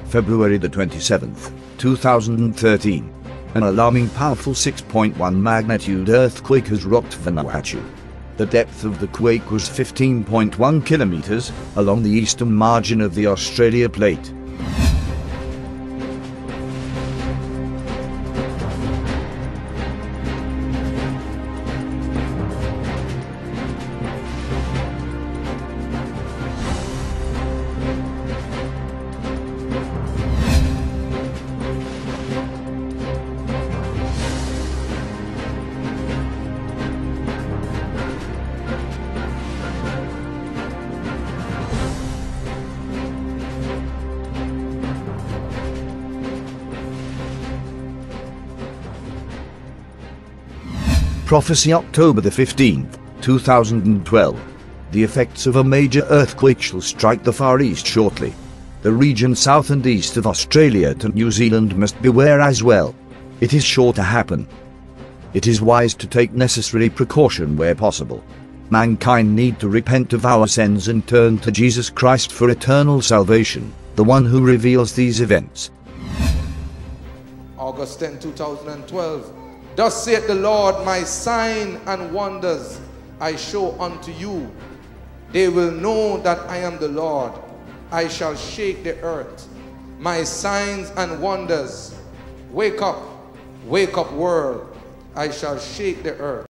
February the 27th, 2013. An alarming powerful 6.1 magnitude earthquake has rocked Vanuatu. The depth of the quake was 15.1 kilometers, along the eastern margin of the Australia plate. Prophecy October the 15th, 2012. The effects of a major earthquake shall strike the Far East shortly. The region south and east of Australia to New Zealand must beware as well. It is sure to happen. It is wise to take necessary precaution where possible. Mankind need to repent of our sins and turn to Jesus Christ for eternal salvation, the one who reveals these events. August 10, 2012. Thus saith the Lord, my sign and wonders I show unto you. They will know that I am the Lord. I shall shake the earth. My signs and wonders. Wake up world. I shall shake the earth.